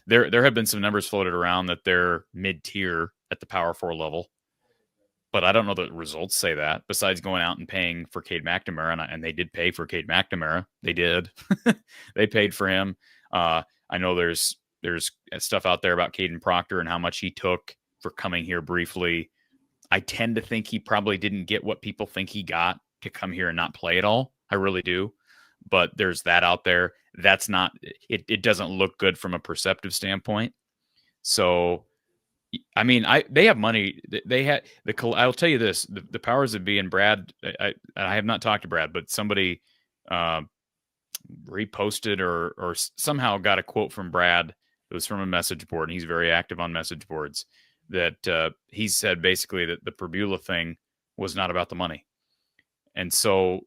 there have been some numbers floated around that they're mid-tier at the Power 4 level, but I don't know that results say that, besides going out and paying for Cade McNamara, and they did pay for Cade McNamara. They did. They paid for him. I know there's stuff out there about Caden Proctor and how much he took for coming here briefly. I tend to think he probably didn't get what people think he got to come here and not play at all. I really do. But there's that out there. That's not, it doesn't look good from a perceptive standpoint. So, I mean, they have money. They had I'll tell you this, the powers that be, and Brad, I have not talked to Brad, but somebody reposted or somehow got a quote from Brad. It was from a message board, and he's very active on message boards, that he said basically that the Perbula thing was not about the money. And so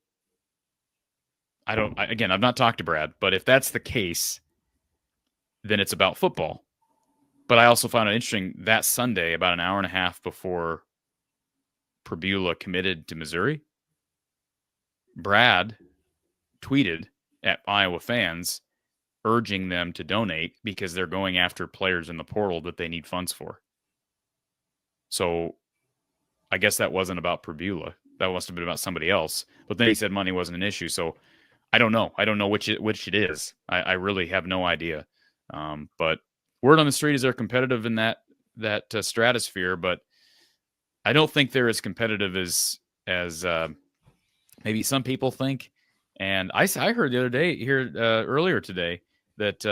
I've not talked to Brad, but if that's the case, then it's about football. But I also found it interesting that Sunday, about an hour and a half before Perbula committed to Missouri, Brad tweeted at Iowa fans urging them to donate because they're going after players in the portal that they need funds for. So I guess that wasn't about Perbula. That must have been about somebody else. But then he said money wasn't an issue. So I don't know. I don't know which it is. I really have no idea. But word on the street is they're competitive in that stratosphere, but I don't think they're as competitive as maybe some people think. And I heard the other day here earlier today that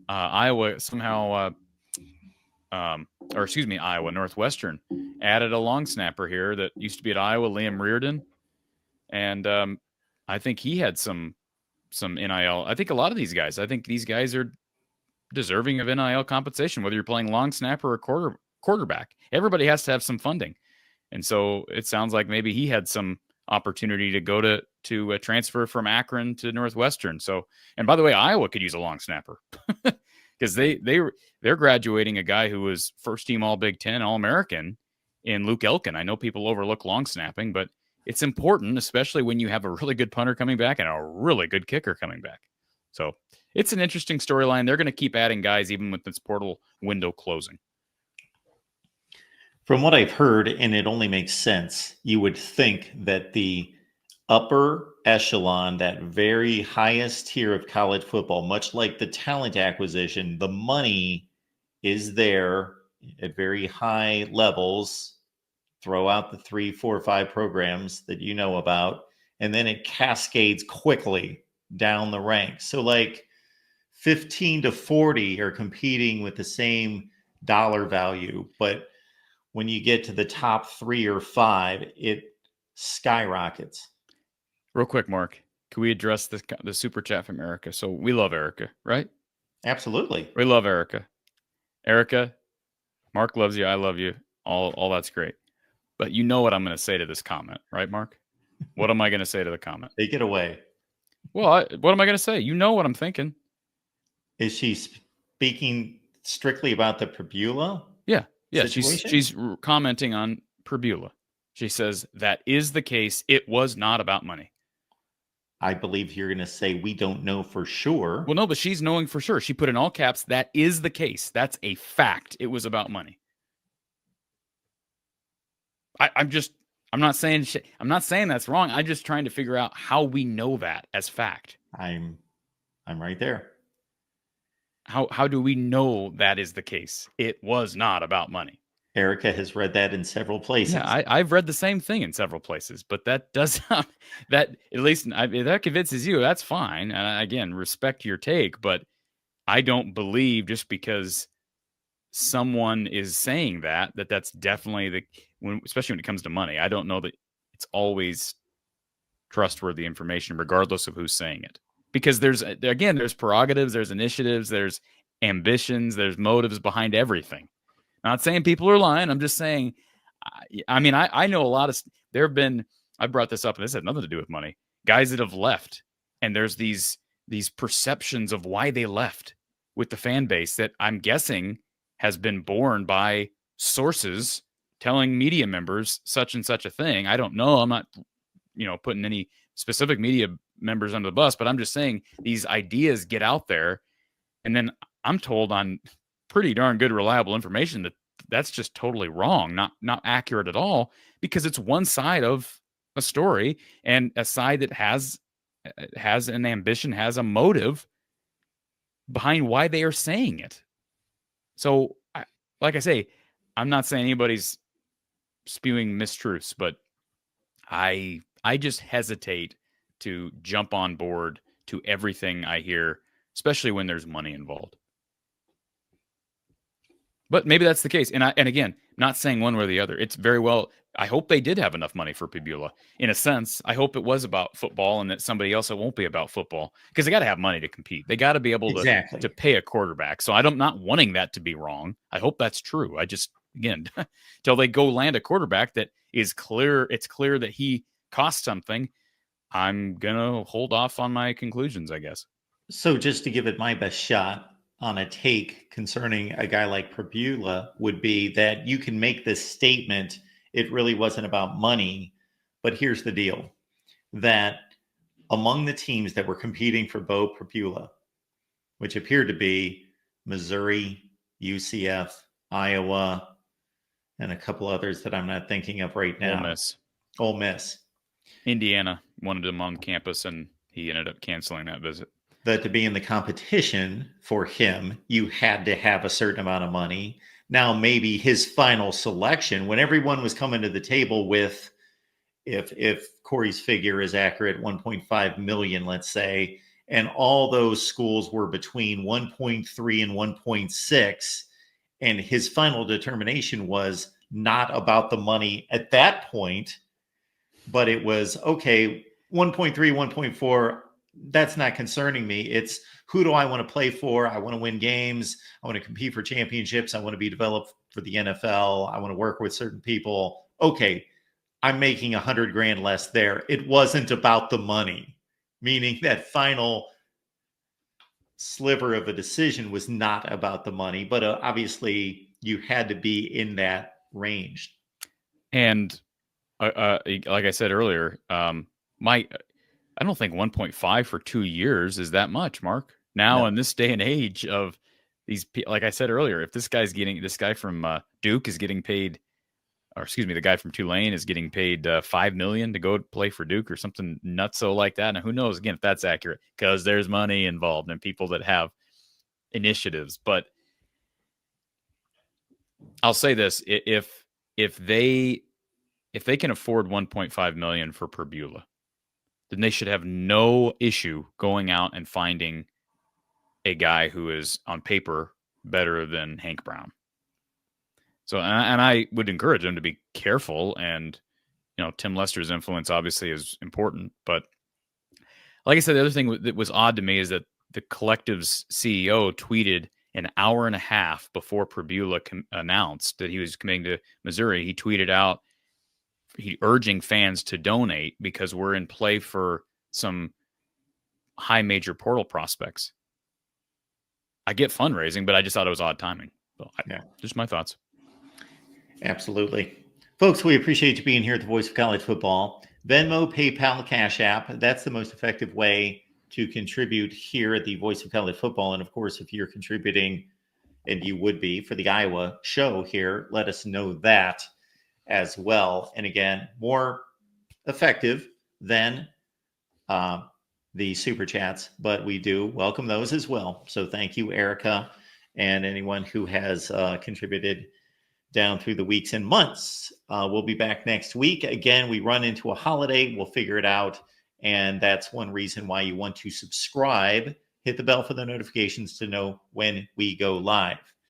Iowa somehow, Iowa Northwestern added a long snapper here that used to be at Iowa, Liam Reardon, and I think he had some NIL. I think a lot of these guys. I think these guys are deserving of NIL compensation, whether you're playing long snapper or quarterback. Everybody has to have some funding, and so it sounds like maybe he had some opportunity to go to a transfer from Akron to Northwestern. So, and by the way, Iowa could use a long snapper because they're graduating a guy who was first team All Big Ten, All American in Luke Elkin. I know people overlook long snapping, but it's important, especially when you have a really good punter coming back and a really good kicker coming back. So it's an interesting storyline. They're going to keep adding guys even with this portal window closing. From what I've heard, and it only makes sense, you would think that the upper echelon, that very highest tier of college football, much like the talent acquisition, the money is there at very high levels. Throw out the 3, 4, 5 programs that you know about, and then it cascades quickly down the ranks. So like 15 to 40 are competing with the same dollar value, but when you get to the top 3 or 5, it skyrockets. Real quick, Mark, can we address the super chat from Erica? So we love Erica, right? Absolutely. We love Erica. Erica, Mark loves you. I love you. All that's great. But you know what I'm going to say to this comment, right, Mark? What am I going to say to the comment? Take it away. Well, what am I going to say? You know what I'm thinking. Is she speaking strictly about the Perbula? Yeah. She's commenting on Perbula. She says that is the case. It was not about money. I believe you're going to say we don't know for sure. Well, no, but she's knowing for sure. She put in all caps, that is the case. That's a fact. It was about money. I'm not saying that's wrong. I'm just trying to figure out how we know that as fact. I'm right there. How do we know that is the case? It was not about money. Erica has read that in several places. Yeah, I've read the same thing in several places, but that does not, that at least if that convinces you, that's fine. And again, respect your take, but I don't believe just because someone is saying that's definitely especially when it comes to money. I don't know that it's always trustworthy information, regardless of who's saying it. Because there's prerogatives, there's initiatives, there's ambitions, there's motives behind everything. Not saying people are lying. I'm just saying, I know a lot of, I brought this up and this had nothing to do with money. Guys that have left, and there's these perceptions of why they left with the fan base that I'm guessing has been born by sources telling media members such and such a thing. I don't know. I'm not, putting any specific media members under the bus, but I'm just saying these ideas get out there, and then I'm told on pretty darn good, reliable information that that's just totally wrong, not accurate at all, because it's one side of a story and a side that has an ambition, has a motive behind why they are saying it. So, like I say, I'm not saying anybody's spewing mistruths, but I just hesitate to jump on board to everything I hear, especially when there's money involved. But maybe that's the case. And again, not saying one way or the other. It's very well. I hope they did have enough money for Pabula. In a sense, I hope it was about football and that somebody else it won't be about football, because they got to have money to compete. They got to be able to pay a quarterback. So I'm not wanting that to be wrong. I hope that's true. I just, again, till they go land a quarterback that is clear, it's clear that he costs something, I'm gonna hold off on my conclusions, I guess. So just to give it my best shot on a take concerning a guy like Pabula would be that you can make this statement, it really wasn't about money, but here's the deal, that among the teams that were competing for Bo Pabula, which appeared to be Missouri, UCF, Iowa, and a couple others that I'm not thinking of right now. Ole Miss. Indiana wanted him on campus, and he ended up canceling that visit. That to be in the competition for him, you had to have a certain amount of money. Now, maybe his final selection, when everyone was coming to the table with, if Corey's figure is accurate, 1.5 million, let's say, and all those schools were between 1.3 and 1.6, and his final determination was not about the money at that point, but it was, okay, 1.3, 1.4, that's not concerning me. It's who do I want to play for? I want to win games. I want to compete for championships. I want to be developed for the NFL. I want to work with certain people. Okay, I'm making $100,000 less there. It wasn't about the money, meaning that final sliver of a decision was not about the money, but obviously you had to be in that range. And like I said earlier, I don't think 1.5 for 2 years is that much, Mark. Now, no. In this day and age of these, like I said earlier, if this guy from Duke is getting paid, or excuse me, the guy from Tulane is getting paid $5 million to go play for Duke or something nutso like that. And who knows, again, if that's accurate, because there's money involved and people that have initiatives. But I'll say this: if they can afford 1.5 million for Pabula, then they should have no issue going out and finding a guy who is on paper better than Hank Brown. So, and I would encourage them to be careful. And, Tim Lester's influence obviously is important. But like I said, the other thing that was odd to me is that the collective's CEO tweeted an hour and a half before Pabula announced that he was committing to Missouri. He tweeted out, urging fans to donate because we're in play for some high major portal prospects. I get fundraising, but I just thought it was odd timing. So just my thoughts. Absolutely. Folks, we appreciate you being here at the Voice of College Football. Venmo, PayPal, Cash App. That's the most effective way to contribute here at the Voice of College Football. And of course, if you're contributing, and you would be for the Iowa show here, let us know that as well. And again, more effective than the super chats, but we do welcome those as well. So thank you, Erica, and anyone who has contributed down through the weeks and months. We'll be back next week. Again, we run into a holiday. We'll figure it out. And that's one reason why you want to subscribe. Hit the bell for the notifications to know when we go live.